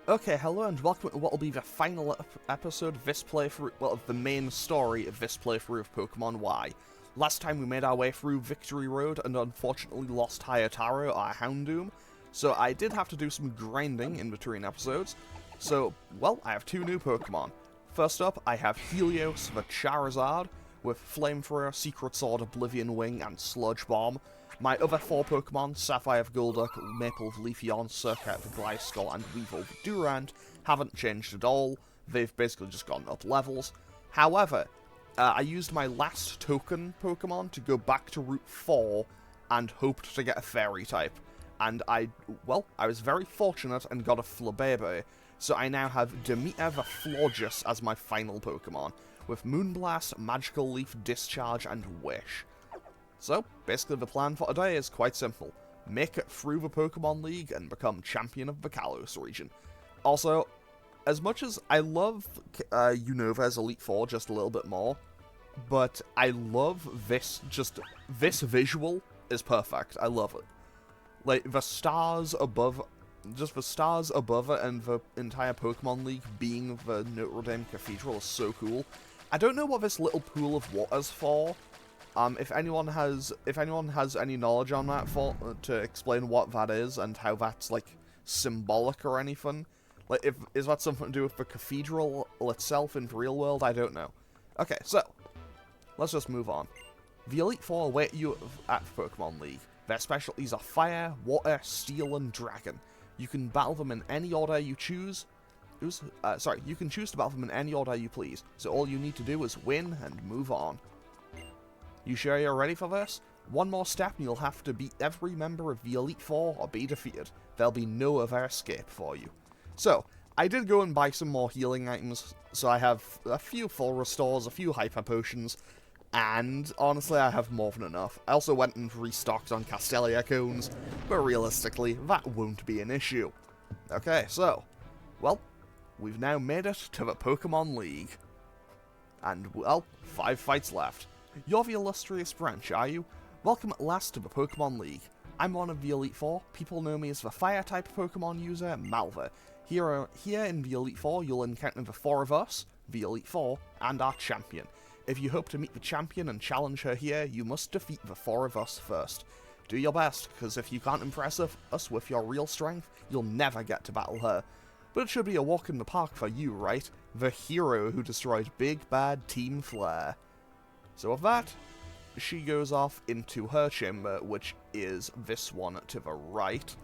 Okay, hello and welcome to what will be the final episode of this playthrough, well, of the main story of this playthrough of Pokemon Y. Last time we made our way through Victory Road and unfortunately lost Hayataro, our Houndoom, so I did have to do some grinding in between episodes. So, well, I have two new Pokemon. First up, I have Helios the Charizard, with Flamethrower, Secret Sword, Oblivion Wing, and Sludge Bomb. My other four Pokemon, Sapphire Golduck, Maple Leafeon, Circuit the Gliscor, and Weevil the Durant, haven't changed at all. They've basically just gone up levels. However, I used my last token Pokemon to go back to Route 4 and hoped to get a Fairy type. And I was very fortunate and got a Flabébé, so I now have Demeter the Florges as my final Pokemon, with Moonblast, Magical Leaf, Discharge, and Wish. So, basically the plan for today is quite simple. Make it through the Pokemon League and become champion of the Kalos region. Also, as much as I love Unova's Elite Four just a little bit more, but I love this visual is perfect. I love it. Like, the stars above, just the stars above it and the entire Pokemon League being the Notre Dame Cathedral is so cool. I don't know what this little pool of water's for. If anyone has any knowledge on that to explain what that is and how that's like symbolic or anything, like is that something to do with the cathedral itself in the real world? I don't know. Okay, so let's just move on. The Elite Four await you at the Pokemon League. Their specialties are Fire, Water, Steel, and Dragon. You can battle them in any order you choose. You can choose to battle them in any order you please. So all you need to do is win and move on. You sure you're ready for this? One more step and you'll have to beat every member of the Elite Four or be defeated. There'll be no other escape for you. So, I did go and buy some more healing items, so I have a few full restores, a few hyper potions, and honestly I have more than enough. I also went and restocked on Castelia cones, but realistically that won't be an issue. Okay, so, well, we've now made it to the Pokemon League. And, well, 5 fights left. You're the illustrious branch, are you? Welcome at last to the Pokemon League. I'm one of the Elite Four. People know me as the Fire-type Pokemon user, Malva. Here in the Elite Four, you'll encounter the four of us, the Elite Four, and our champion. If you hope to meet the champion and challenge her here, you must defeat the four of us first. Do your best, because if you can't impress us with your real strength, you'll never get to battle her. But it should be a walk in the park for you, right? The hero who destroyed Big Bad Team Flare. So with that, she goes off into her chamber, which is this one to the right.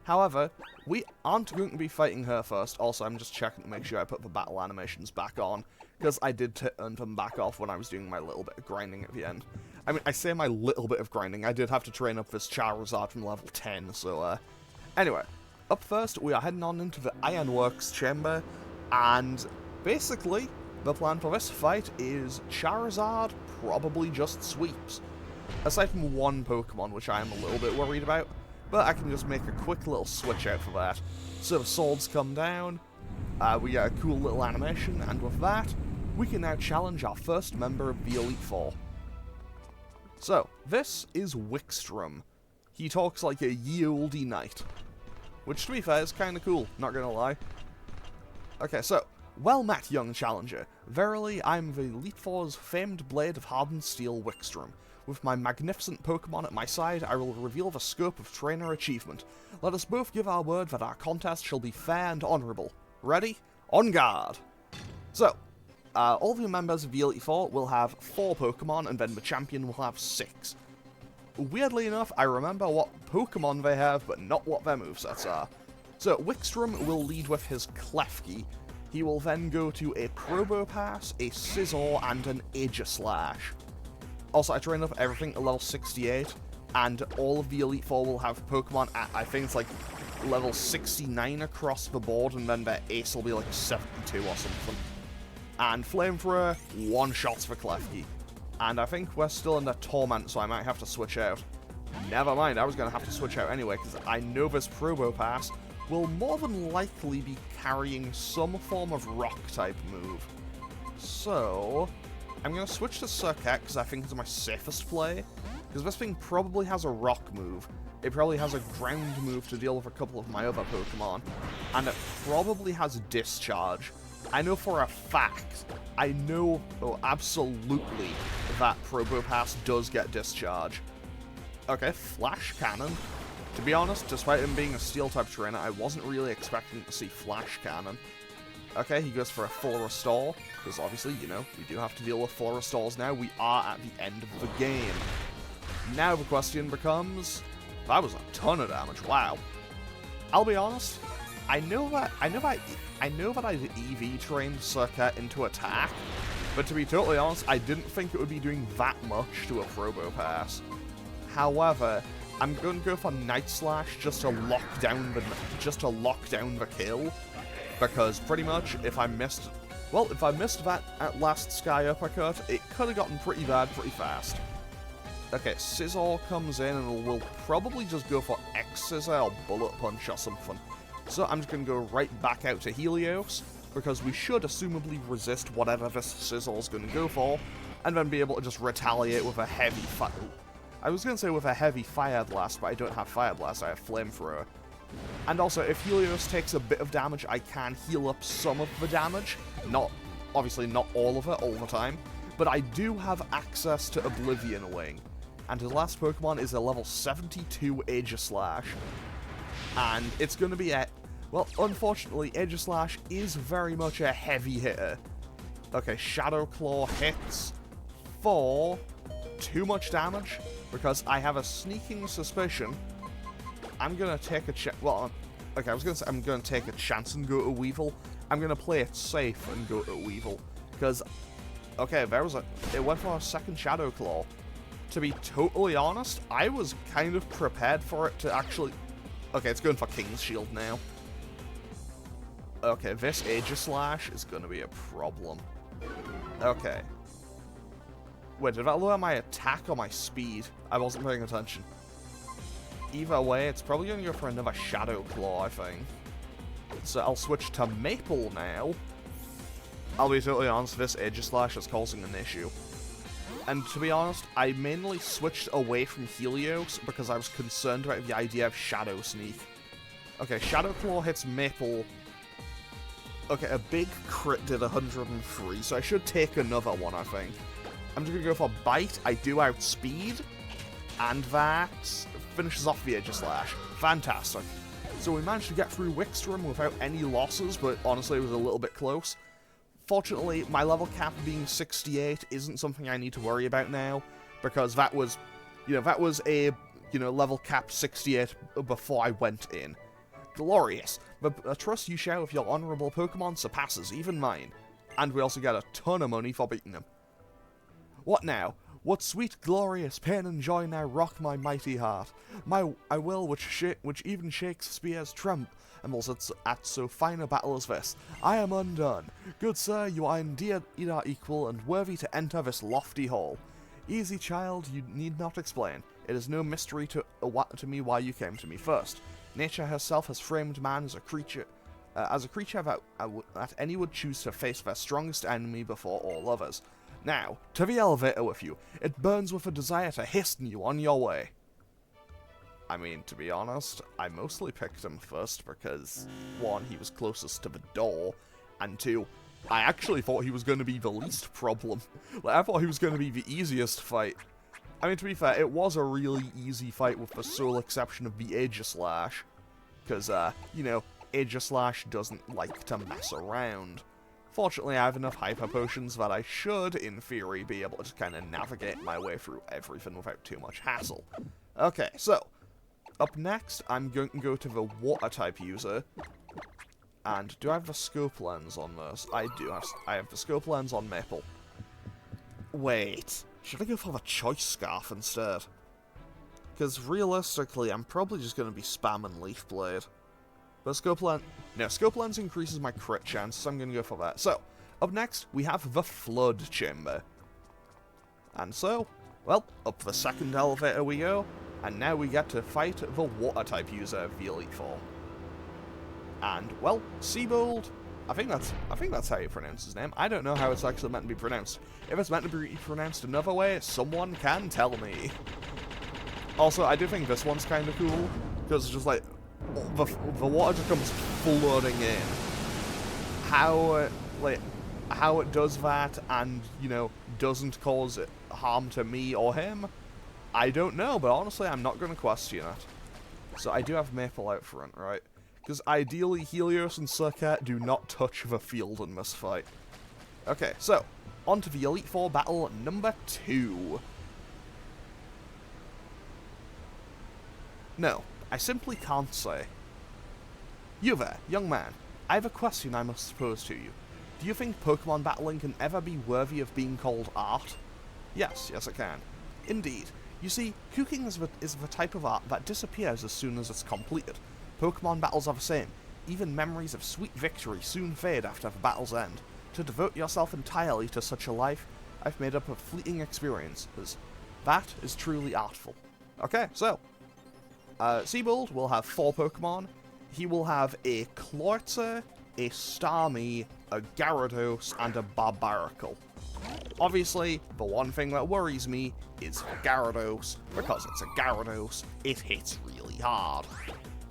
However, we aren't going to be fighting her first. Also, I'm just checking to make sure I put the battle animations back on, because I did turn them back off when I was doing my little bit of grinding at the end. I mean, I say my little bit of grinding. I did have to train up this Charizard from level 10, so, Anyway, up first, we are heading on into the Ironworks chamber, and basically, the plan for this fight is Charizard probably just sweeps. Aside from one Pokemon, which I am a little bit worried about, but I can just make a quick little switch out for that. So the swords come down, we get a cool little animation, and with that, we can now challenge our first member of the Elite Four. So, this is Wickstrom. He talks like a ye olde knight. Which, to be fair, is kinda cool, not gonna lie. Okay, so, well met, young challenger. Verily, I am the Elite Four's famed blade of hardened steel, Wickstrom. With my magnificent Pokemon at my side, I will reveal the scope of trainer achievement. Let us both give our word that our contest shall be fair and honourable. Ready? On guard! So, all the members of the Elite Four will have 4 Pokemon, and then the champion will have 6. Weirdly enough, I remember what Pokemon they have, but not what their movesets are. So, Wickstrom will lead with his Klefki. He will then go to a Probopass, a Scizor, and an Aegislash. Also, I trained up everything at level 68, and all of the Elite Four will have Pokemon at, I think it's like, level 69 across the board, and then their Ace will be like 72 or something. And Flamethrower, one-shots for Klefki. And I think we're still in the Torment, so I might have to switch out. Never mind, I was going to have to switch out anyway, because I know this Probopass will more than likely be carrying some form of Rock-type move. So, I'm going to switch to Circuit, because I think it's my safest play, because this thing probably has a Rock move, It probably has a ground move to deal with a couple of my other Pokemon. And it probably has Discharge. I know for a fact, I know absolutely that Probopass does get Discharge. Okay, Flash Cannon. To be honest, despite him being a Steel-type trainer, I wasn't really expecting to see Flash Cannon. Okay, he goes for a full restore, because obviously, you know, we do have to deal with full restores now. We are at the end of the game. Now the question becomes, that was a ton of damage, wow. I'll be honest, I know that I'd EV trained Circuit into attack, but to be totally honest, I didn't think it would be doing that much to a Probopass. However, I'm going to go for Night Slash just to lock down the kill, because pretty much if I missed that at last Sky Uppercut, it could have gotten pretty bad pretty fast. Okay, Scizor comes in and we'll probably just go for X-Scissor or Bullet Punch or something. So I'm just going to go right back out to Helios, because we should assumably resist whatever this Scizzor's going to go for, and then be able to just retaliate with a heavy fire. I was going to say with a heavy Fire Blast, but I don't have Fire Blast, I have Flamethrower. And also, if Helios takes a bit of damage, I can heal up some of the damage. Obviously not all of it all the time, but I do have access to Oblivion Wing. And his last Pokemon is a level 72 Aegislash. And it's going to be well, unfortunately, Aegislash is very much a heavy hitter. Okay, Shadow Claw hits for too much damage, because I have a sneaking suspicion I'm going to take a chance. Well, okay, I was going to say I'm going to take a chance and go to Weevil. I'm going to play it safe and go to Weevil, because, okay, it went for a second Shadow Claw. To be totally honest, I was kind of prepared for it to actually... Okay, it's going for King's Shield now. Okay, this Aegislash is going to be a problem. Okay. Wait, did that lower my attack or my speed? I wasn't paying attention. Either way, it's probably going to go for another Shadow Claw, I think. So I'll switch to Maple now. I'll be totally honest, this Aegislash is causing an issue. And to be honest, I mainly switched away from Helios because I was concerned about the idea of Shadow Sneak. Okay, Shadow Claw hits Maple. Okay, a big crit did 103, so I should take another one, I think. I'm just going to go for Bite. I do outspeed, and that finishes off the Aegislash. Fantastic. So we managed to get through Wickstrom without any losses, but honestly it was a little bit close. Fortunately, my level cap being 68 isn't something I need to worry about now, because that was a, level cap 68 before I went in. Glorious. The trust you share with your honorable Pokemon surpasses even mine. And we also get a ton of money for beating them. What now? What sweet, glorious pain and joy now rock my mighty heart. I will which even Shakespeare's tremble at so fine a battle as this. I am undone. Good sir, you are indeed our equal and worthy to enter this lofty hall. Easy child, you need not explain. It is no mystery to me why you came to me first. Nature herself has framed man as a creature that any would choose to face their strongest enemy before all others. Now, to the elevator with you. It burns with a desire to hasten you on your way. I mean, to be honest, I mostly picked him first because, 1, he was closest to the door, and 2, I actually thought he was going to be the least problem. Like, I thought he was going to be the easiest fight. I mean, to be fair, it was a really easy fight with the sole exception of the Aegislash. Because, Aegislash doesn't like to mess around. Fortunately, I have enough Hyper Potions that I should, in theory, be able to just kind of navigate my way through everything without too much hassle. Okay, so, up next, I'm going to go to the Water-type user. And do I have the Scope Lens on this? I do. I have the Scope Lens on Maple. Wait, should I go for the Choice Scarf instead? Because realistically, I'm probably just going to be spamming Leaf Blade. But Scope Lens increases my crit chance, so I'm going to go for that. So, up next, we have the Flood Chamber. And so, well, up the second elevator we go, and now we get to fight the Water-type user of the Elite Four. And, well, Seabold, I think that's how you pronounce his name. I don't know how it's actually meant to be pronounced. If it's meant to be pronounced another way, someone can tell me. Also, I do think this one's kind of cool, because it's just like, the water just comes flooding in. How it does that and, you know, doesn't cause harm to me or him, I don't know, but honestly, I'm not going to question it. So I do have Maple out front, right? Because ideally, Helios and Circuit do not touch the field in this fight. Okay, so, on to the Elite Four battle number 2. No, I simply can't say. You there, young man. I have a question I must pose to you. Do you think Pokemon battling can ever be worthy of being called art? Yes, it can. Indeed. You see, cooking is the type of art that disappears as soon as it's completed. Pokemon battles are the same. Even memories of sweet victory soon fade after the battle's end. To devote yourself entirely to such a life, I've made up of fleeting experiences. That is truly artful. Okay, so, Seabold will have 4 Pokemon. He will have a Clortsa, a Starmie, a Gyarados, and a Barbaracle. Obviously, the one thing that worries me is the Gyarados, because it's a Gyarados, it hits really hard.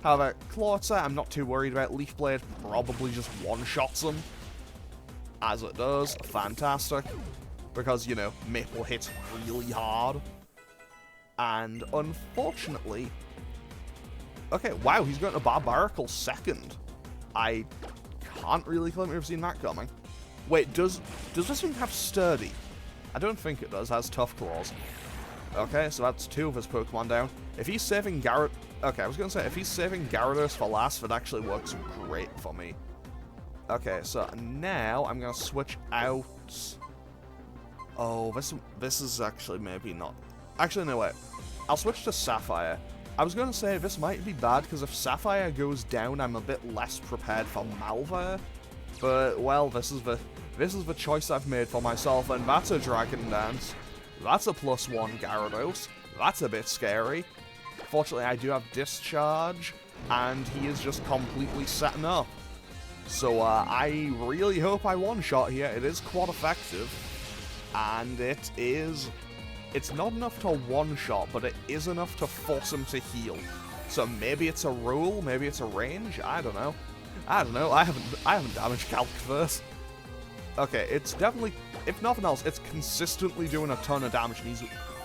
However, Clortsa, I'm not too worried about. Leaf Blade probably just one-shots him. As it does, fantastic. Because, you know, Maple hits really hard. And unfortunately... Okay, wow, he's going to Barbaracle second. I can't really claim to have seen that coming. Wait, does this thing have Sturdy? I don't think it does. It has Tough Claws. Okay, so that's 2 of his Pokemon down. If he's saving Okay, I was going to say, if he's saving Gyarados for last, that actually works great for me. Okay, so now I'm going to switch out... Oh, this is actually maybe not... Actually, no, wait. I'll switch to Sapphire. I was going to say, this might be bad, because if Sapphire goes down, I'm a bit less prepared for Malva. But, well, this is the choice I've made for myself, and that's a Dragon Dance. That's a +1 Gyarados. That's a bit scary. Fortunately, I do have Discharge, and he is just completely setting up. So, I really hope I one-shot here. It is quite effective, and it's not enough to one-shot, but it is enough to force him to heal. So maybe it's a rule, maybe it's a range, I don't know. I haven't damage calced this. Okay, it's definitely, if nothing else, it's consistently doing a ton of damage,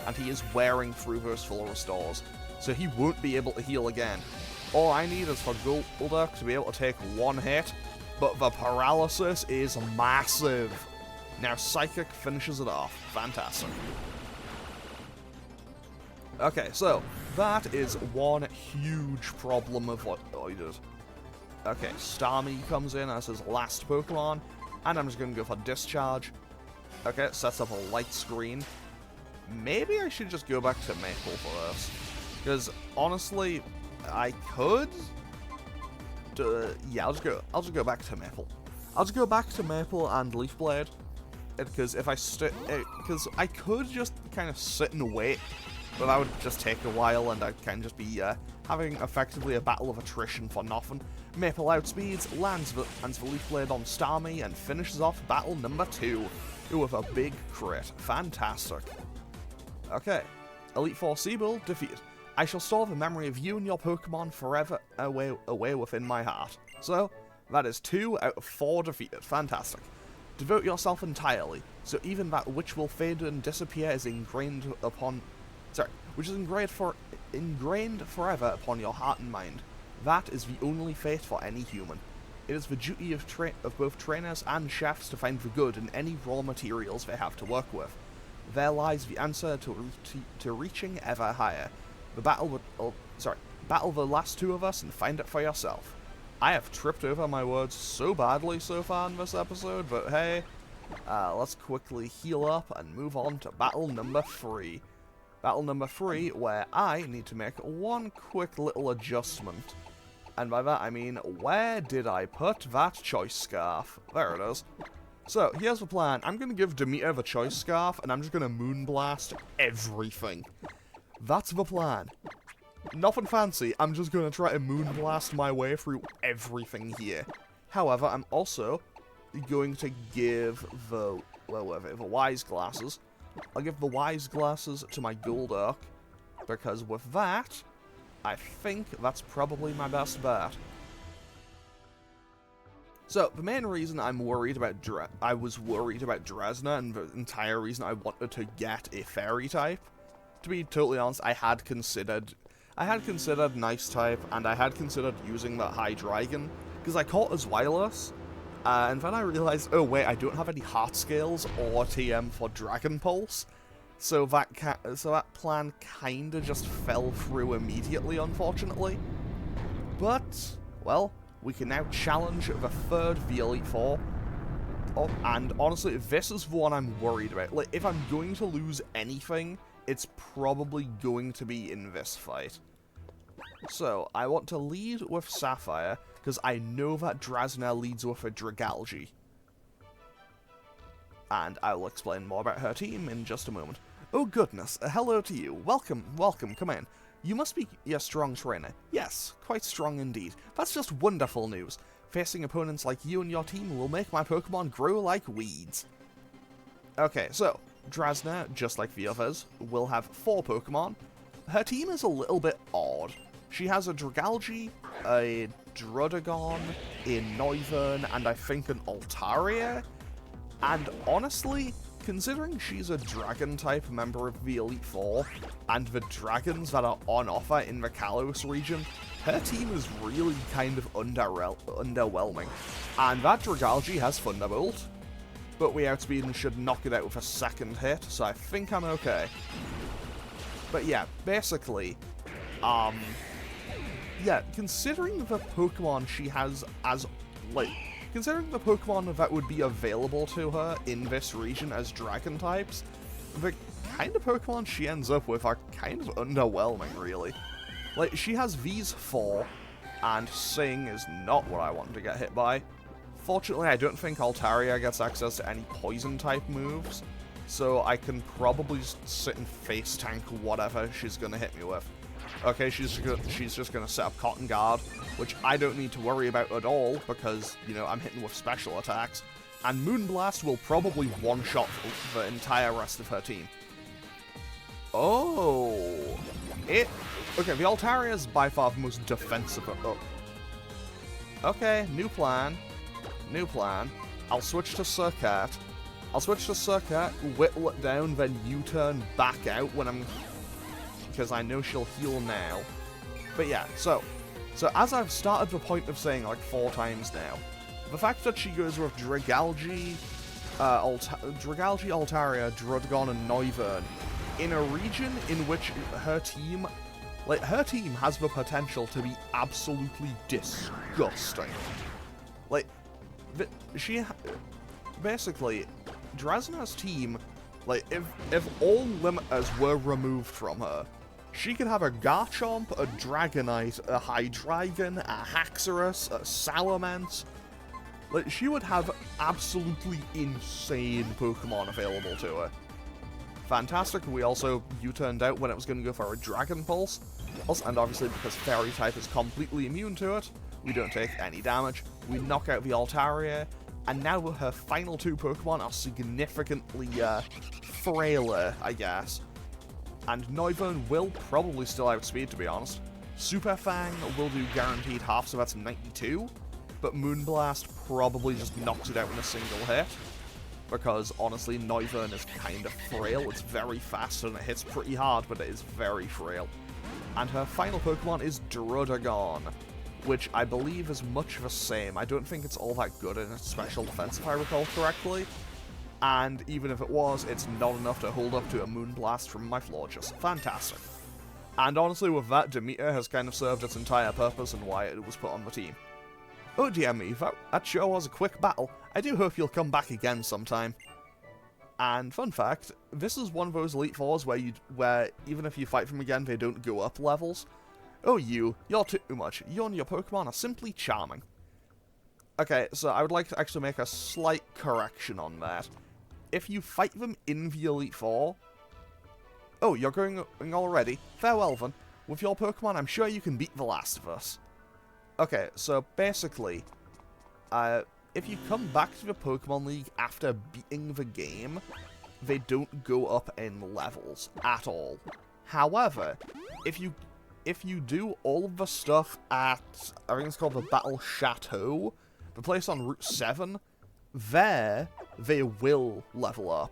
and he is wearing through those full restores. So he won't be able to heal again. All I need is for Golduck to be able to take 1 hit, but the paralysis is massive. Now Psychic finishes it off. Fantastic. Okay, so that is one huge problem of what he did. Okay, Starmie comes in as his last Pokemon, and I'm just going to go for Discharge. Okay, sets up a light screen. Maybe I should just go back to Maple for this. Because, honestly, I could... yeah, I'll just go back to Maple. I'll just go back to Maple and Leaf Blade. Because if because I could just kind of sit and wait, but that would just take a while, and I'd kind of just be having effectively a battle of attrition for nothing. Maple outspeeds, lands the Leaf Blade on Starmie, and finishes off battle number 2 with a big crit. Fantastic. Okay, Elite Four Seabull defeated. I shall store the memory of you and your Pokemon forever away within my heart. So, that is 2 out of 4 defeated. Fantastic. Devote yourself entirely, so even that which will fade and disappear is ingrained forever upon your heart and mind. That is the only fate for any human. It is the duty of both trainers and chefs to find the good in any raw materials they have to work with. There lies the answer to reaching ever higher. Battle the last 2 of us and find it for yourself. I have tripped over my words so badly so far in this episode, but hey, let's quickly heal up and move on to battle number 3. Battle number 3, where I need to make one quick little adjustment. And by that I mean, where did I put that Choice Scarf? There it is. So, here's the plan. I'm going to give Demeter the Choice Scarf, and I'm just going to Moonblast everything. That's the plan. Nothing fancy, I'm just going to try to Moonblast my way through everything here. However, I'm also going to give the Wise Glasses. I'll give the Wise Glasses to my Golduck, because with that, I think that's probably my best bet. So, the main reason I'm worried about I was worried about Dresna, and the entire reason I wanted to get a fairy type, to be totally honest, I had considered Nice type, and I had considered using that High Dragon, because I caught as wireless, and then I realized, oh wait, I don't have any heart scales or TM for Dragon Pulse, so that plan kinda just fell through immediately, unfortunately. But, well, we can now challenge the third V Elite Four. Oh, and honestly, this is the one I'm worried about. Like, if I'm going to lose anything, it's probably going to be in this fight. So, I want to lead with Sapphire, because I know that Dresna leads with a Dragalge. And I will explain more about her team in just a moment. Oh goodness, hello to you. Welcome, come in. You must be a strong trainer. Yes, quite strong indeed. That's just wonderful news. Facing opponents like you and your team will make my Pokemon grow like weeds. Okay, so, Dresna, just like the others, will have 4 Pokemon. Her team is a little bit odd. She has a Dragalge, a Druddigon, a Noivern, and I think an Altaria. And honestly, considering she's a Dragon-type member of the Elite Four, and the dragons that are on offer in the Kalos region, her team is really kind of underwhelming. And that Dragalge has Thunderbolt, but we outspeed and should knock it out with a second hit, so I think I'm okay. But yeah, basically, yeah, considering the Pokemon she has considering the Pokemon that would be available to her in this region as Dragon types, the kind of Pokemon she ends up with are kind of underwhelming, really. Like, she has these 4, and Sing is not what I want to get hit by. Fortunately, I don't think Altaria gets access to any Poison-type moves, so I can probably just sit and face tank whatever she's gonna hit me with. Okay, she's just gonna set up Cotton Guard, which I don't need to worry about at all, because, you know, I'm hitting with special attacks. And Moonblast will probably one-shot the entire rest of her team. Oh! Okay, the Altaria is by far the most defensive. Oh. Okay, new plan. I'll switch to Surcat. Whittle it down, then U-turn back out when I'm... because I know she'll heal now. But yeah, so as I've started the point of saying like 4 times now, the fact that she goes with Dragalge, Altaria, Druddigon, and Noivern in a region in which her team has the potential to be absolutely disgusting. Like, basically, Dresna's team, like, if all limiters were removed from her, she could have a Garchomp, a Dragonite, a Hydreigon, a Haxorus, a Salamence. Like, she would have absolutely insane Pokemon available to her. Fantastic. We also U-turned out when it was going to go for a Dragon Pulse. And obviously, because Fairy-type is completely immune to it, we don't take any damage. We knock out the Altaria, and now her final 2 Pokemon are significantly frailer, I guess. And Noivern will probably still outspeed, to be honest. Super Fang will do guaranteed half, so that's 92. But Moonblast probably just knocks it out in a single hit. Because, honestly, Noivern is kind of frail. It's very fast and it hits pretty hard, but it is very frail. And her final Pokemon is Druddigon, which I believe is much the same. I don't think it's all that good in its special defense, if I recall correctly. And even if it was, it's not enough to hold up to a Moonblast from my Florges. Fantastic. And honestly, with that, Demeter has kind of served its entire purpose and why it was put on the team. Oh dear me, that sure was a quick battle. I do hope you'll come back again sometime. And fun fact, this is one of those Elite Fours where even if you fight them again, they don't go up levels. Oh you're too much. You and your Pokemon are simply charming. Okay, so I would like to actually make a slight correction on that. If you fight them in the Elite Four... Oh, you're going already? Farewell then. With your Pokemon, I'm sure you can beat the last of us. Okay, so basically, if you come back to the Pokemon League after beating the game, they don't go up in levels at all. However, if you do all of the stuff at, I think it's called the Battle Chateau, the place on Route 7, there, they will level up.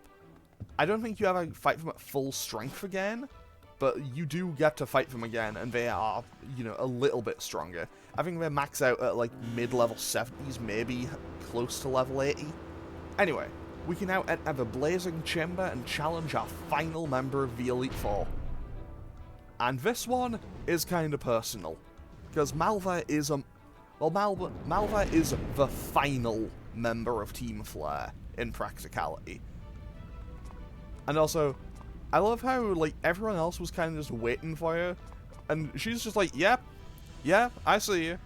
I don't think you ever fight them at full strength again, but you do get to fight them again, and they are, you know, a little bit stronger. I think they max out at, like, mid-level 70s, maybe close to level 80. Anyway, we can now enter the Blazing Chamber and challenge our final member of the Elite Four. And this one is kind of personal, because Malva is Malva is the final member of Team Flare, in practicality. And also, I love how, like, everyone else was kind of just waiting for you, and she's just like, yep, yeah, I see you.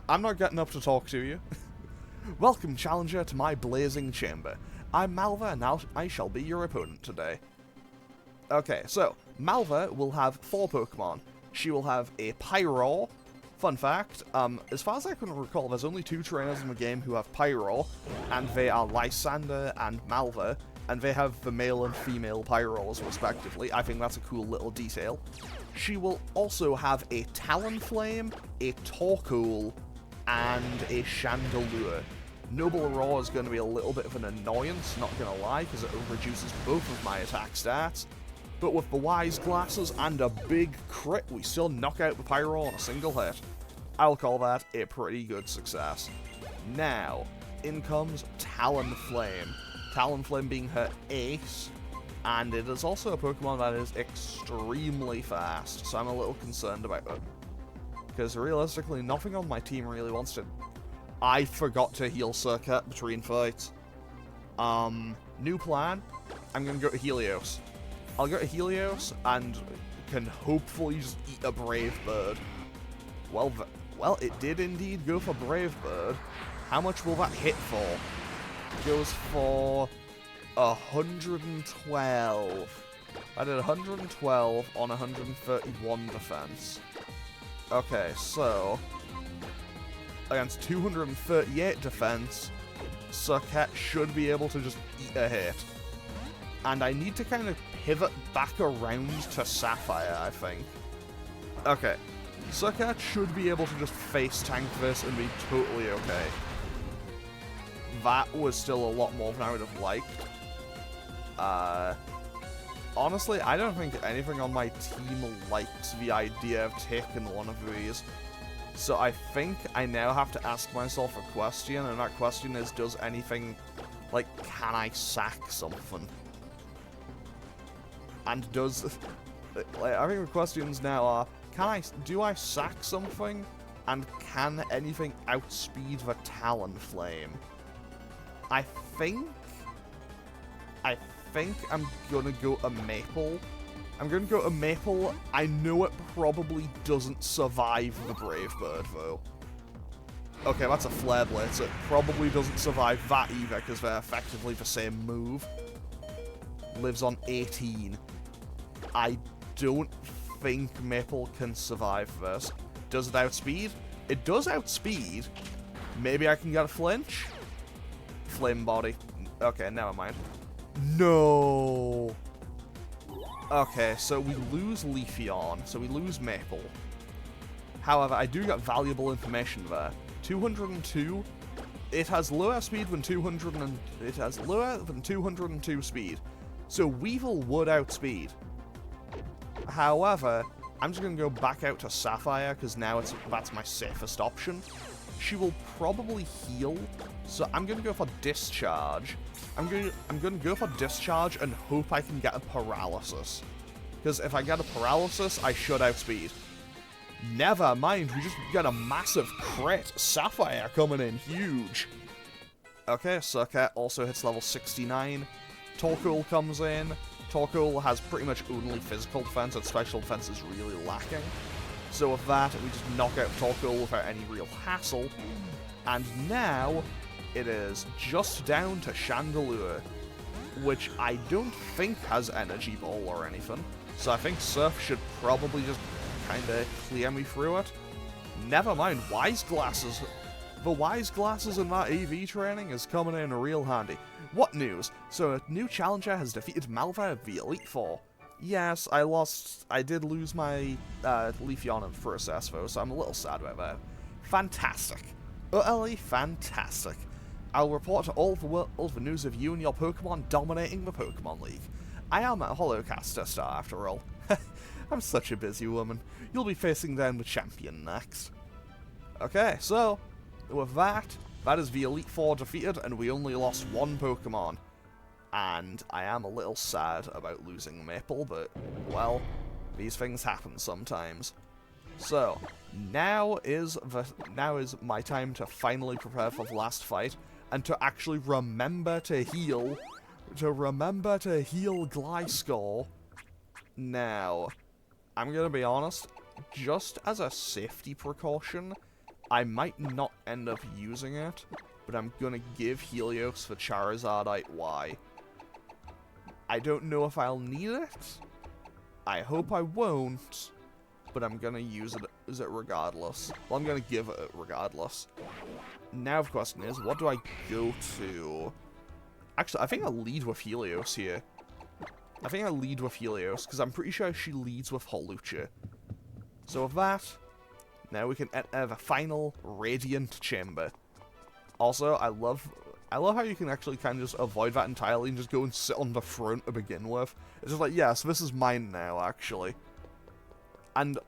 I'm not getting up to talk to you. Welcome, challenger, to my Blazing Chamber. I'm Malva, and I shall be your opponent today. Okay, so, Malva will have 4 Pokemon. She will have a Pyro. Fun fact, as far as I can recall, there's only 2 trainers in the game who have Pyro, and they are Lysander and Malva, and they have the male and female Pyros, respectively. I think that's a cool little detail. She will also have a Talonflame, a Torkoal, and a Chandelure. Noble Roar is going to be a little bit of an annoyance, not going to lie, because it reduces both of my attack stats. But with the Wise Glasses and a big crit, we still knock out the Pyro on a single hit. I'll call that a pretty good success. Now, in comes Talonflame. Talonflame being her ace, and it is also a Pokemon that is extremely fast, so I'm a little concerned about it. Because realistically, nothing on my team really wants to... I forgot to heal Circuit between fights. New plan, I'm going to go to Helios. I'll go to Helios, and can hopefully just eat a Brave Bird. Well, it did indeed go for Brave Bird. How much will that hit for? Goes for 112. I did 112 on 131 defense. Okay, so against 238 defense, Circuit should be able to just eat a hit. And I need to kind of pivot back around to Sapphire, I think. Okay, Circuit should be able to just face tank this and be totally okay. That was still a lot more than I would have liked. Honestly, I don't think anything on my team likes the idea of taking one of these. So I think I now have to ask myself a question, and that question is, does anything, like, can I sack something? And does, like, I think the questions now are, do I sack something? And can anything outspeed the Talonflame? I think I'm gonna go a Maple. I'm gonna go a Maple. I know it probably doesn't survive the Brave Bird, though. Okay, that's a Flare Blitz. It probably doesn't survive that either, because they're effectively the same move. Lives on 18. I don't think Maple can survive this. Does it outspeed? It does outspeed. Maybe I can get a flinch? Flame Body. Okay, never mind. No. Okay, so we lose Leafeon, so we lose Maple. However, I do get valuable information there. 202. It has lower speed than 200 and it has lower than 202 speed. So Weevil would outspeed. However, I'm just gonna go back out to Sapphire because now that's my safest option. She will probably heal, so I'm gonna go for Discharge. I'm gonna go for Discharge and hope I can get a Paralysis. Because if I get a Paralysis, I should outspeed. Never mind, we just got a massive crit. Sapphire coming in huge. Okay, Circuit also hits level 69. Torkoal comes in. Torkoal has pretty much only physical defense, and special defense is really lacking. So with that, we just knock out Torkoal without any real hassle. And now, it is just down to Chandelure, which I don't think has Energy Ball or anything. So I think Surf should probably just kinda clear me through it. Never mind, Wise Glasses. The Wise Glasses in that AV training is coming in real handy. What news? So a new challenger has defeated Malva of the Elite Four. Yes, I did lose my Leafeon for a Sesfo, so I'm a little sad about that. Fantastic. Utterly fantastic. I'll report all the news of you and your Pokemon dominating the Pokemon League. I am a Holocaster star, after all. I'm such a busy woman. You'll be facing down the champion next. Okay, so, with that is the Elite Four defeated, and we only lost one Pokemon. And I am a little sad about losing Maple, but, well, these things happen sometimes. So, now is my time to finally prepare for the last fight, and to actually remember to heal Gliscor. Now, I'm gonna be honest, just as a safety precaution, I might not end up using it, but I'm gonna give Helios for Charizardite Y. I don't know if I'll need it. I hope I won't, but I'm gonna use it regardless. Well, I'm gonna give it regardless. Now the question is, what do I go to? Actually, I think I'll lead with Helios here. I think I'll lead with Helios, because I'm pretty sure she leads with Holucha. So with that, now we can enter the final Radiant Chamber. Also, I love how you can actually kind of just avoid that entirely and just go and sit on the front to begin with. It's just like, yes, this is mine now, actually. And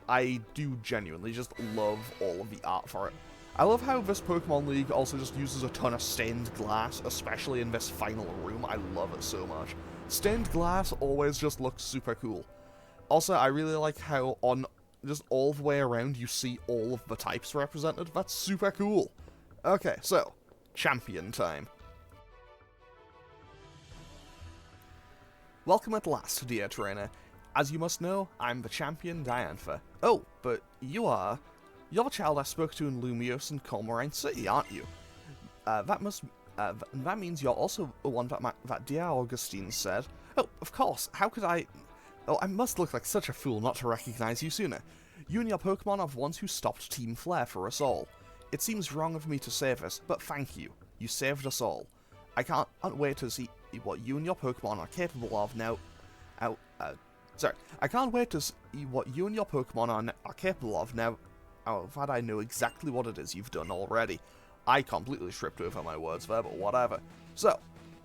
I do genuinely just love all of the art for it. I love how this Pokemon League also just uses a ton of stained glass, especially in this final room. I love it so much. Stained glass always just looks super cool. Also, I really like how on just all the way around you see all of the types represented. That's super cool. Okay, so, champion time. Welcome at last, dear trainer. As you must know, I'm the champion Diantha. Oh, but you're the child I spoke to in Lumiose and Cormorant City, aren't you? That means you're also the one that dear Augustine said. Oh, of course, how could I... Oh, I must look like such a fool not to recognize you sooner. You and your Pokemon are the ones who stopped Team Flare for us all. It seems wrong of me to say this, but thank you. You saved us all. I can't wait to see what you and your Pokemon are capable of now... I can't wait to see what you and your Pokemon are capable of now that I know exactly what it is you've done already. I completely tripped over my words there, but whatever. So,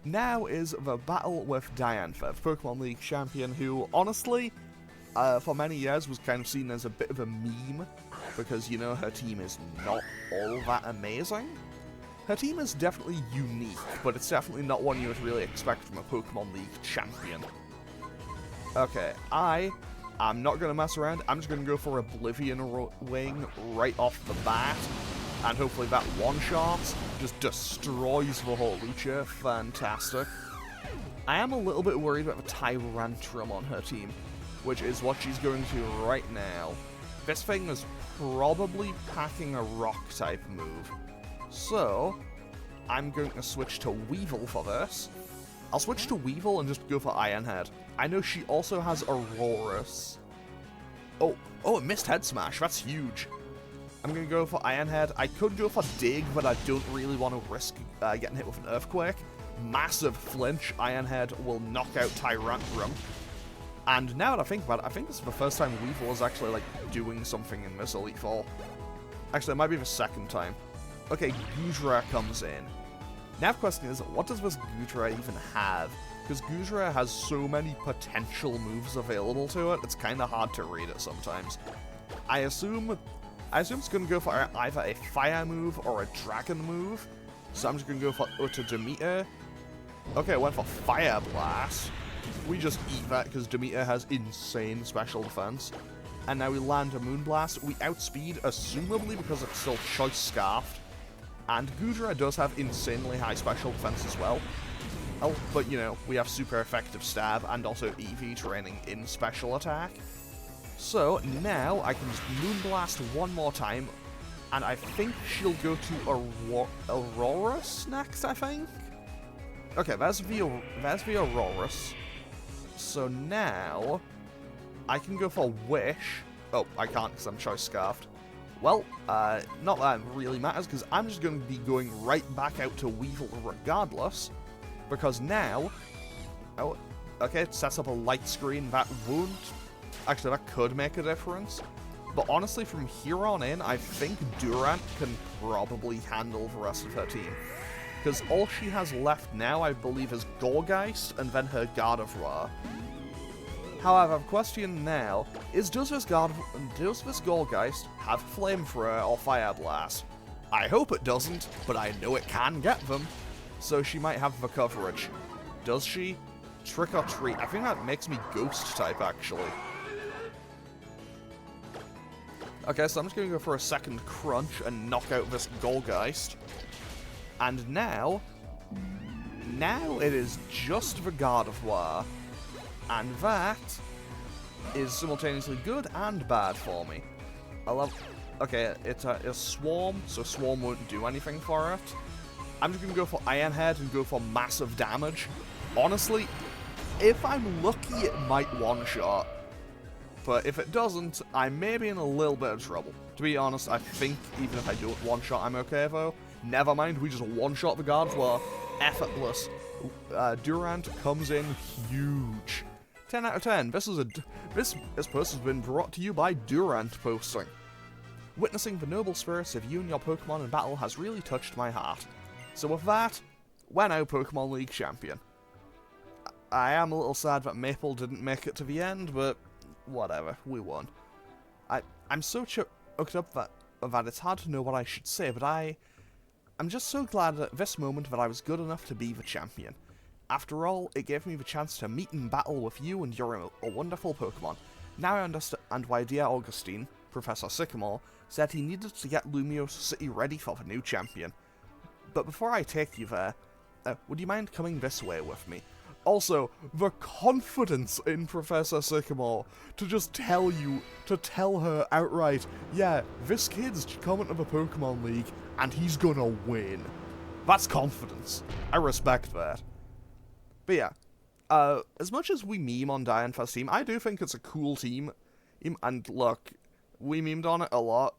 now is the battle with Diantha, Pokemon League champion, who, honestly, for many years was kind of seen as a bit of a meme, because, you know, her team is not all that amazing. Her team is definitely unique, but it's definitely not one you would really expect from a Pokemon League champion. Okay, I'm not going to mess around. I'm just going to go for Oblivion Wing right off the bat. And hopefully that one-shot just destroys the Holucha. Fantastic. I am a little bit worried about the Tyrantrum on her team, which is what she's going to right now. This thing is probably packing a rock-type move. So, I'm going to switch to Weevil for this. I'll switch to Weevil and just go for Iron Head. I know she also has Aurorus. Oh, it missed Head Smash. That's huge. I'm going to go for Iron Head. I could go for Dig, but I don't really want to risk getting hit with an Earthquake. Massive flinch. Iron Head will knock out Tyrantrum. And now that I think about it, I think this is the first time Weevil is actually, like, doing something in this Elite Four. Actually, it might be the second time. Okay, Gudra comes in. Now the question is, what does this Gudra even have? Because Gudra has so many potential moves available to it, it's kind of hard to read it sometimes. I assume it's going to go for either a Fire move or a Dragon move. So I'm just going to go for Demeter. Okay, I went for Fire Blast. We just eat that because Demeter has insane special defense. And now we land a Moonblast. We outspeed, assumably because it's still Choice Scarfed. And Gudra does have insanely high special defense as well. Oh, but you know, we have super effective stab and also EV training in special attack. So now I can just Moonblast one more time, and I think she'll go to Aurorus next, I think? Okay, that's the Aurorus. So now I can go for Wish. Oh, I can't because I'm Choice Scarfed. Well, not that it really matters, because I'm just going to be going right back out to Weevil regardless, because now... Oh, Okay, it sets up a light screen. That won't... Actually, that could make a difference. But honestly, from here on in, I think Durant can probably handle the rest of her team. Because all she has left now, I believe, is Gorgeist and then her God of War. However, the question now is, does this Gorgeist have Flamethrower or Fire Blast? I hope it doesn't, but I know it can get them. So she might have the coverage. Does she? Trick or Treat. I think that makes me Ghost type, actually. Okay, so I'm just going to go for a second crunch and knock out this Gorgeist. And now it is just the God of War. And that is simultaneously good and bad for me. I love... Okay, it's a Swarm, so Swarm won't do anything for it. I'm just going to go for Iron Head and go for massive damage. Honestly, if I'm lucky, it might one-shot. But if it doesn't, I may be in a little bit of trouble. To be honest, I think even if I don't one-shot, I'm okay, though. Never mind, we just one-shot the God of War. Effortless. Durant comes in huge. 10 out of 10. This post has been brought to you by Durant Posting. Witnessing the noble spirits of you and your Pokemon in battle has really touched my heart. So with that, we're now Pokemon League champion. I am a little sad that Maple didn't make it to the end, but whatever, we won. I'm so choked up that it's hard to know what I should say, but I'm just so glad at this moment that I was good enough to be the champion. After all, it gave me the chance to meet and battle with you and your wonderful Pokemon. Now I understand why dear Augustine, Professor Sycamore, said he needed to get Lumiose City ready for the new champion. But before I take you there, would you mind coming this way with me? Also, the confidence in Professor Sycamore to just tell her outright, yeah, this kid's coming to the Pokemon League and he's gonna win. That's confidence. I respect that. But yeah, as much as we meme on Dianthus team, I do think it's a cool team. And look, we memed on it a lot.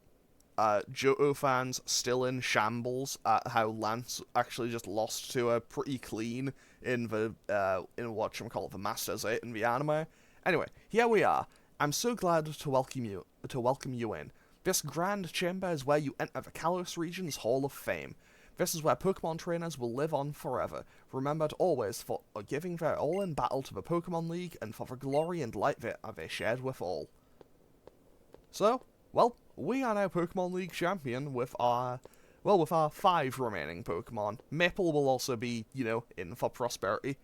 Johto fans still in shambles at how Lance actually just lost to a pretty clean in the the Masters 8 in the anime. Anyway, here we are. I'm so glad to welcome you in. This grand chamber is where you enter the Kalos region's Hall of Fame. This is where Pokemon trainers will live on forever, remembered always for giving their all in battle to the Pokemon League and for the glory and light they shared with all. So, well, we are now Pokemon League champion with our 5 remaining Pokemon. Maple will also be, in for prosperity.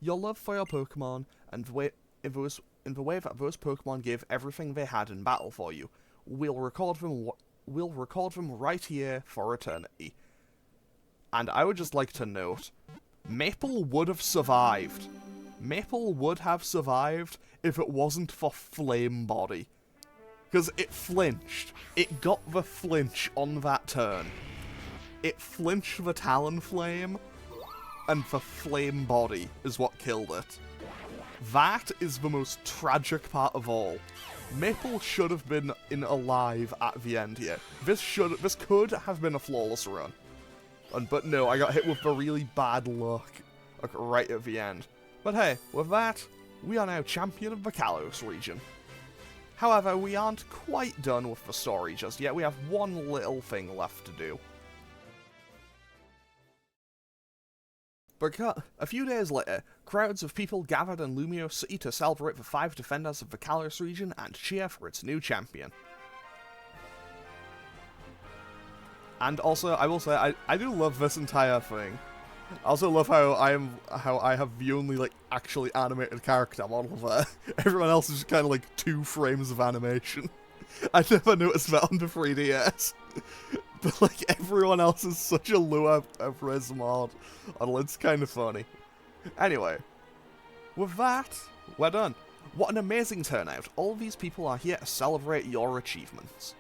Your love for your Pokemon and the way that those Pokemon gave everything they had in battle for you, we'll record them right here for eternity. And I would just like to note, Maple would have survived. Maple would have survived if it wasn't for Flame Body. Because it flinched. It got the flinch on that turn. It flinched the Talonflame, and the Flame Body is what killed it. That is the most tragic part of all. Maple should have been alive at the end here. This could have been a flawless run. But no, I got hit with the really bad luck right at the end. But hey, with that, we are now champion of the Kalos region. However, we aren't quite done with the story just yet. We have one little thing left to do. But a few days later, crowds of people gathered in Lumiose City to celebrate the 5 defenders of the Kalos region and cheer for its new champion. And also, I will say, I do love this entire thing. I also love how I have the only, actually animated character model there. Everyone else is just kind of 2 frames of animation. I never noticed that on the 3DS. But, everyone else is such a low res mod. It's kind of funny. Anyway, with that, we're done. What an amazing turnout. All these people are here to celebrate your achievements.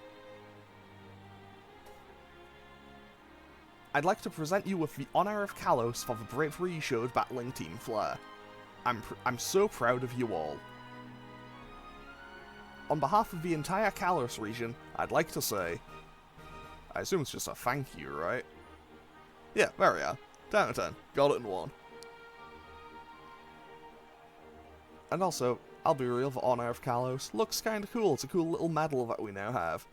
I'd like to present you with the honour of Kalos for the bravery you showed battling Team Flare. I'm so proud of you all. On behalf of the entire Kalos region, I'd like to say... I assume it's just a thank you, right? Yeah, there we are. 10 out of 10. Got it in one. And also, I'll be real, the Honor of Kalos looks kind of cool. It's a cool little medal that we now have.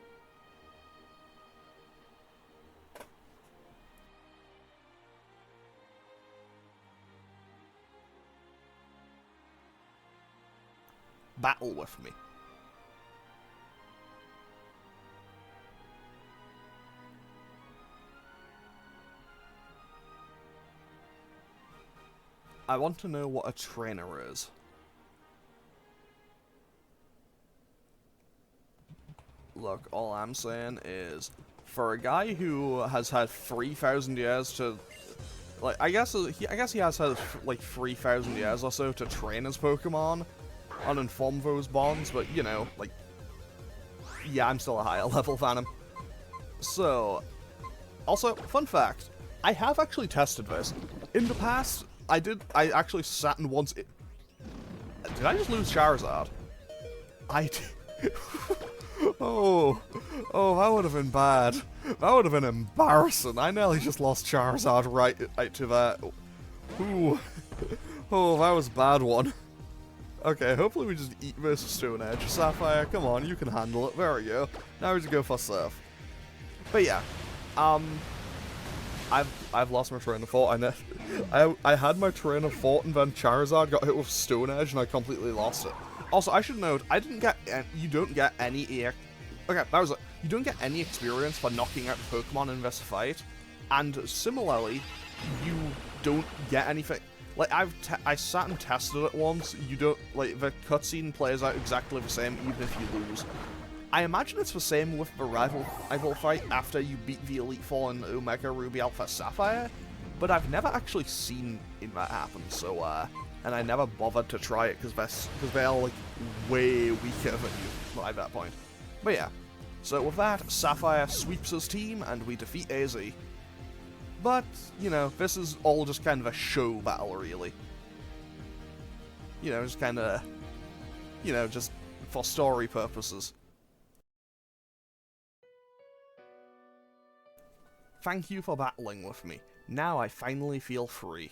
Battle with me. I want to know what a trainer is. Look, all I'm saying is, for a guy who has had 3,000 years to, like, I guess he has had like 3,000 years or so to train his Pokemon and inform those bonds, but you know, like, yeah, I'm still a higher level than him. So, also, fun fact, I have actually tested this. In the past, I actually sat in once. Did I just lose Charizard? I did. Oh, that would have been bad. That would have been embarrassing. I nearly just lost Charizard right to that. Ooh. Oh, that was a bad one. Okay, hopefully we just eat this Stone Edge. Sapphire, come on, you can handle it. There we go. Now we just go for Surf. But yeah, I've lost my train of thought. I had my train of thought and then Charizard got hit with Stone Edge and I completely lost it. Also, I should note, you don't get any you don't get any experience for knocking out Pokemon in this fight, and similarly, you don't get anything. Like, I sat and tested it once, you don't, like, the cutscene plays out exactly the same even if you lose. I imagine it's the same with the rival fight after you beat the Elite Four in Omega Ruby Alpha Sapphire, but I've never actually seen that happen, so, and I never bothered to try it because they're like way weaker than you by that point. But yeah, so with that, Sapphire sweeps his team and we defeat AZ. But, you know, this is all just kind of a show battle, really. You know, just kind of, you know, just for story purposes. Thank you for battling with me. Now I finally feel free.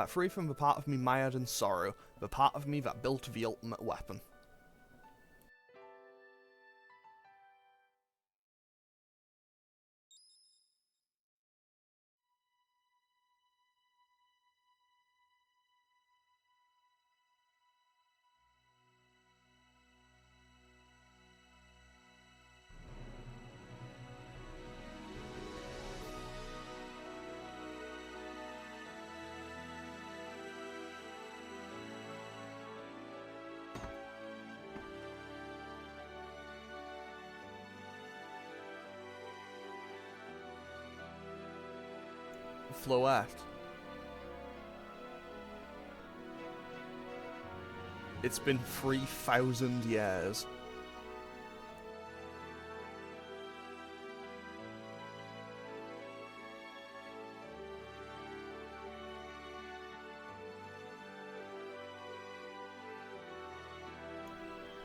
Free from the part of me mired in sorrow, the part of me that built the ultimate weapon. Floette. It's been 3,000 years.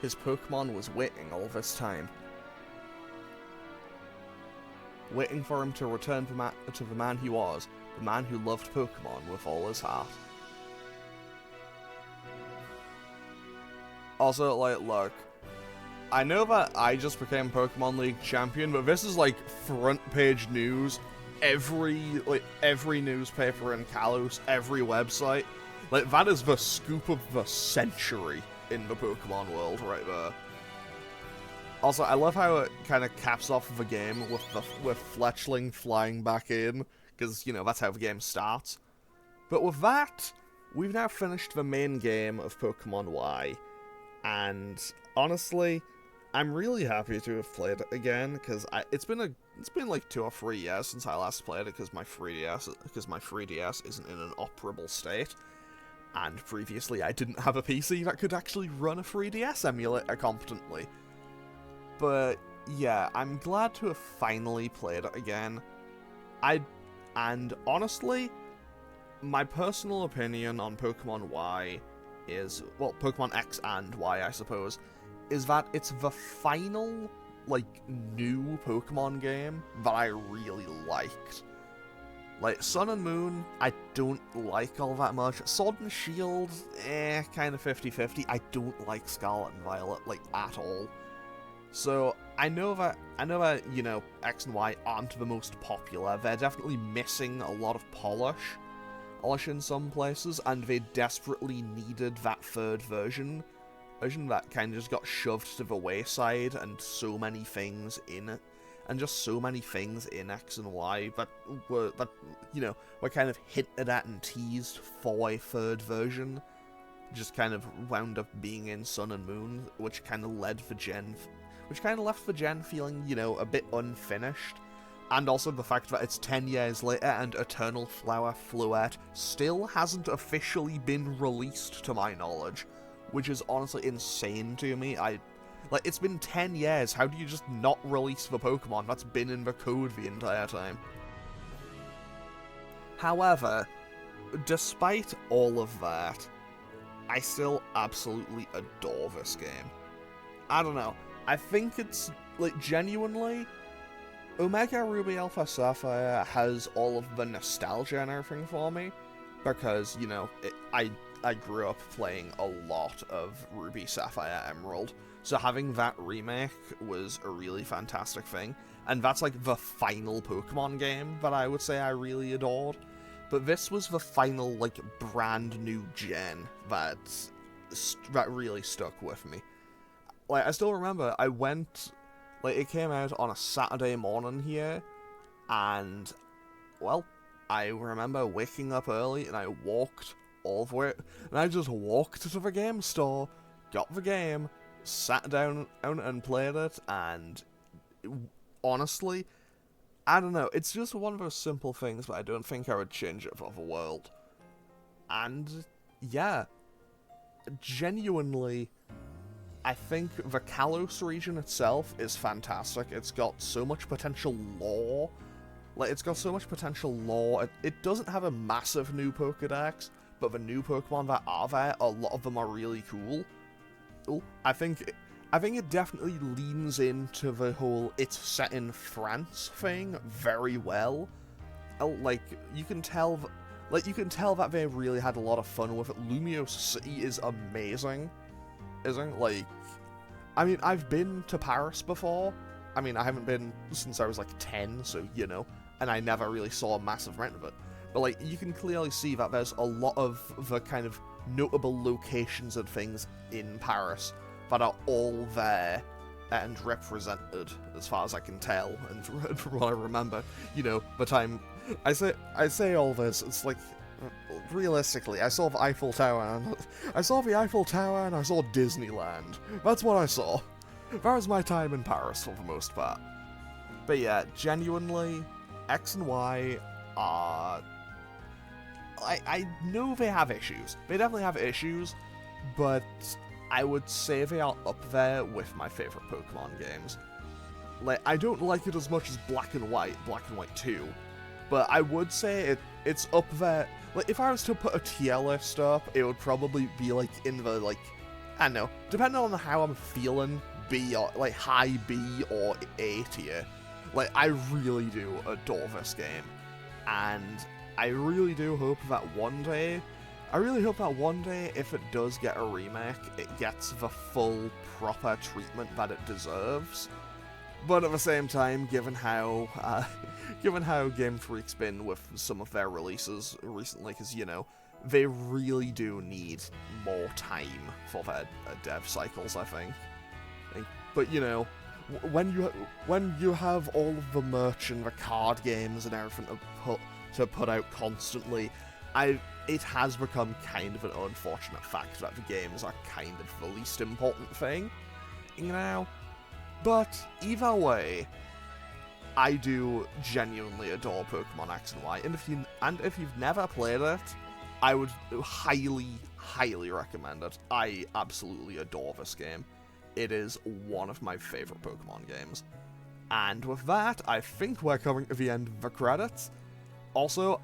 His Pokemon was waiting all this time. Waiting for him to return to the man he was, the man who loved Pokemon with all his heart. Also, like, look, I know that I just became Pokemon League champion, but this is like front page news. Every newspaper in Kalos, every website. Like, that is the scoop of the century in the Pokemon world right there. Also, I love how it kind of caps off the game with Fletchling flying back in, because, you know, that's how the game starts. But with that, we've now finished the main game of Pokemon Y, and honestly, I'm really happy to have played it again, because it's been like 2 or 3 years since I last played it, because my 3DS isn't in an operable state, and previously I didn't have a PC that could actually run a 3DS emulator competently. But yeah, I'm glad to have finally played it again. And honestly, my personal opinion on Pokemon Y is, well, Pokemon X and Y, I suppose, is that it's the final, like, new Pokemon game that I really liked. Like, Sun and Moon, I don't like all that much. Sword and Shield, kind of 50-50. I don't like Scarlet and Violet, like, at all. So, I know that, you know, X and Y aren't the most popular. They're definitely missing a lot of polish in some places, and they desperately needed that third version that kind of just got shoved to the wayside, and so many things in it. And just so many things in X and Y that were kind of hinted at and teased for a third version, just kind of wound up being in Sun and Moon, which kind of left the gen feeling, you know, a bit unfinished. And also the fact that it's 10 years later and Eternal Flower Fluette still hasn't officially been released to my knowledge, which is honestly insane to me. Like, it's been 10 years, how do you just not release the Pokemon that's been in the code the entire time? However, despite all of that, I still absolutely adore this game. I don't know, I think it's, like, genuinely, Omega Ruby Alpha Sapphire has all of the nostalgia and everything for me, because, you know, I grew up playing a lot of Ruby Sapphire Emerald, so having that remake was a really fantastic thing, and that's like the final Pokemon game that I would say I really adored. But this was the final, like, brand new gen that really stuck with me. Like, I still remember, I went, like, it came out on a Saturday morning here, and, well, I remember waking up early, and I walked all the way, and I just walked to the game store, got the game, sat down and played it, and honestly, I don't know, it's just one of those simple things that I don't think I would change it for the world. And yeah, genuinely, I think the Kalos region itself is fantastic. It's got so much potential lore. Like, it's got so much potential lore. It doesn't have a massive new Pokedex, but the new Pokemon that are there, a lot of them are really cool. I think it definitely leans into the whole it's set in France thing very well. Like, you can tell that they really had a lot of fun with it. Lumiose City is amazing. Like, I mean, I've been to Paris before. I mean, I haven't been since I was like 10, so, you know, and I never really saw a massive amount of it. But, like, you can clearly see that there's a lot of the kind of notable locations and things in Paris that are all there and represented, as far as I can tell, and from what I remember. You know, the time I say all this, it's like, realistically, I saw the Eiffel Tower, and I saw Disneyland. That's what I saw. That was my time in Paris for the most part. But yeah, genuinely, X and Y are... I know they have issues. They definitely have issues, but I would say they are up there with my favorite Pokemon games. Like, I don't like it as much as Black and White 2, but I would say it's up there. Like, if I was to put a tier list up, it would probably be, like, in the, like, I don't know, depending on how I'm feeling, B, or, like, high B or A tier. Like, I really do adore this game, and I really do hope that one day, if it does get a remake, it gets the full, proper treatment that it deserves. But at the same time, given how Game Freak's been with some of their releases recently, because, you know, they really do need more time for their dev cycles, I think. But, you know, when you have all of the merch and the card games and everything to put out constantly, it has become kind of an unfortunate fact that the games are kind of the least important thing, you know? But either way, I do genuinely adore Pokemon X and Y, and if you've never played it, I would highly, highly recommend it. I absolutely adore this game. It is one of my favorite Pokemon games. And with that, I think we're coming to the end of the credits. Also,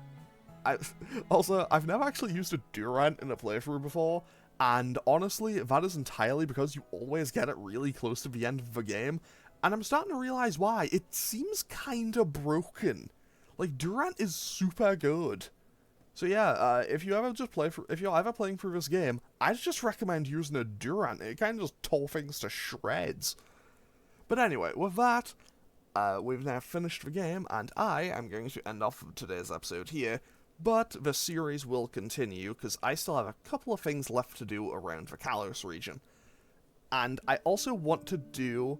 I've never actually used a Durant in a playthrough before, and honestly, that is entirely because you always get it really close to the end of the game, and I'm starting to realize why. It seems kinda broken. Like, Durant is super good. So yeah, if you're ever playing through this game, I'd just recommend using a Durant. It kind of just tore things to shreds. But anyway, with that, we've now finished the game, and I am going to end off today's episode here. But the series will continue, because I still have a couple of things left to do around the Kalos region. And I also want to do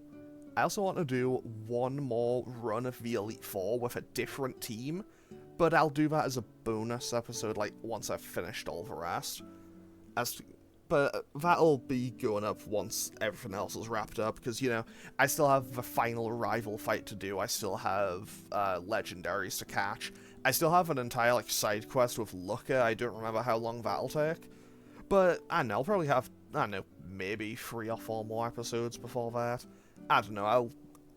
one more run of the Elite Four with a different team, but I'll do that as a bonus episode, like, once I've finished all the rest. But that'll be going up once everything else is wrapped up, because, you know, I still have the final rival fight to do, I still have legendaries to catch, I still have an entire, like, side quest with Lucca. I don't remember how long that'll take, but, I don't know, I'll probably have, I don't know, maybe 3 or 4 more episodes before that. I don't know,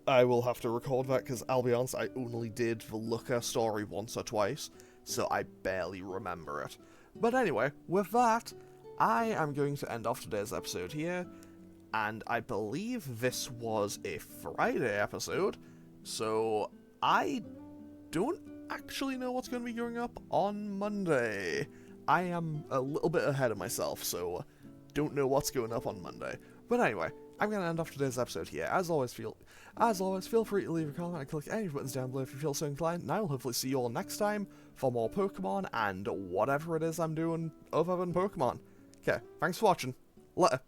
I will have to record that, because I'll be honest, I only did the Lucca story once or twice, so I barely remember it. But anyway, with that, I am going to end off today's episode here, and I believe this was a Friday episode, so I don't actually know what's going to be going up on Monday. I am a little bit ahead of myself, so don't know what's going up on Monday. But anyway, I'm going to end off today's episode here. As always, feel free to leave a comment and click any buttons down below if you feel so inclined, and I will hopefully see you all next time for more Pokemon and whatever it is I'm doing other than Pokemon. Okay, thanks for watching. Later.